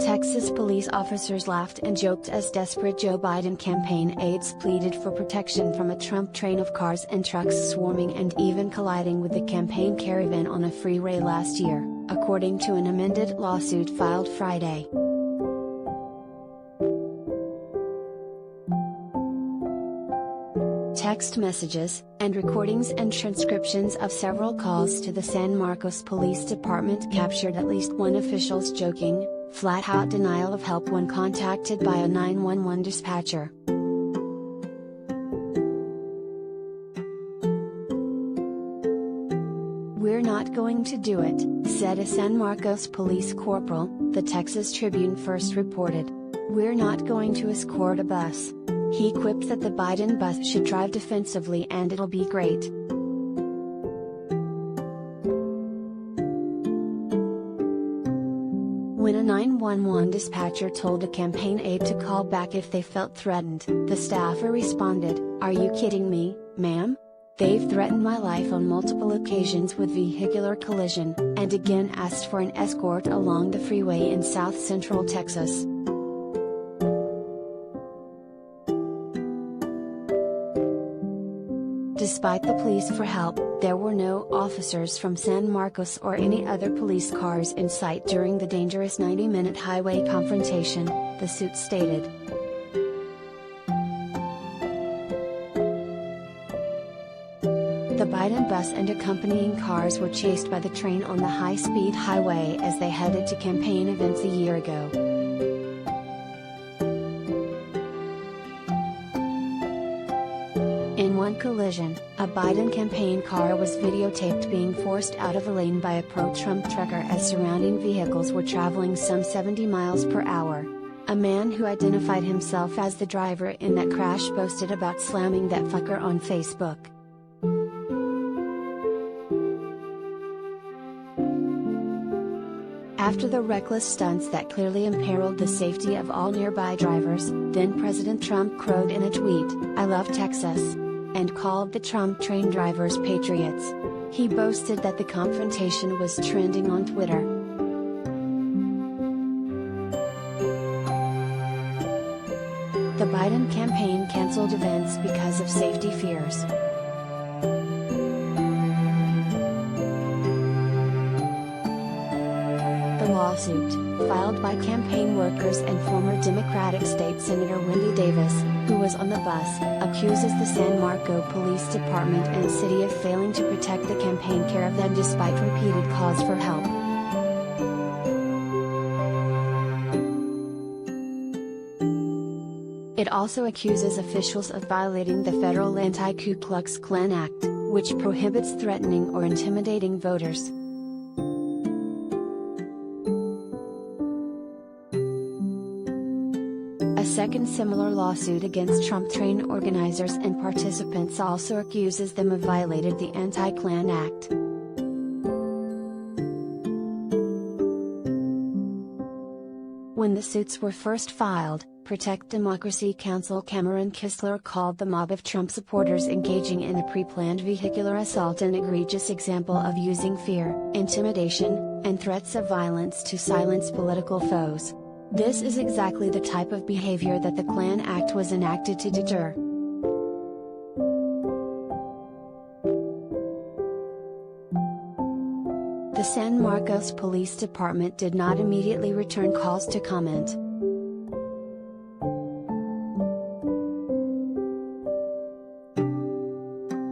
Texas police officers laughed and joked as desperate Joe Biden campaign aides pleaded for protection from a Trump train of cars and trucks swarming and even colliding with the campaign caravan on a freeway last year, according to an amended lawsuit filed Friday. Text messages, and recordings and transcriptions of several calls to the San Marcos Police Department captured at least one official's joking, flat-out denial of help when contacted by a 911 dispatcher. "We're not going to do it," said a San Marcos police corporal, the Texas Tribune first reported. "We're not going to escort a bus." He quipped that the Biden bus should drive defensively and it'll be great. When a 911 dispatcher told a campaign aide to call back if they felt threatened, the staffer responded, "Are you kidding me, ma'am? They've threatened my life on multiple occasions with vehicular collision," and again asked for an escort along the freeway in south central Texas. Despite the pleas for help, there were no officers from San Marcos or any other police cars in sight during the dangerous 90-minute highway confrontation, the suit stated. The Biden bus and accompanying cars were chased by the train on the high-speed highway as they headed to campaign events a year ago. In one collision, a Biden campaign car was videotaped being forced out of a lane by a pro-Trump trucker as surrounding vehicles were traveling some 70 miles per hour. A man who identified himself as the driver in that crash boasted about slamming that fucker on Facebook. After the reckless stunts that clearly imperiled the safety of all nearby drivers, then President Trump crowed in a tweet, "I love Texas," and called the Trump train drivers patriots. He boasted that the confrontation was trending on Twitter. The Biden campaign canceled events because of safety fears. The lawsuit, filed by campaign workers and former Democratic State Senator Wendy Davis, who was on the bus, accuses the San Marcos Police Department and city of failing to protect the campaign caravan despite repeated calls for help. It also accuses officials of violating the federal Anti-Ku Klux Klan Act, which prohibits threatening or intimidating voters. A second similar lawsuit against Trump train organizers and participants also accuses them of violating the Anti-Klan Act. When the suits were first filed, Protect Democracy counsel Cameron Kistler called the mob of Trump supporters engaging in a pre-planned vehicular assault an egregious example of using fear, intimidation, and threats of violence to silence political foes. This is exactly the type of behavior that the Klan Act was enacted to deter. The San Marcos Police Department did not immediately return calls to comment.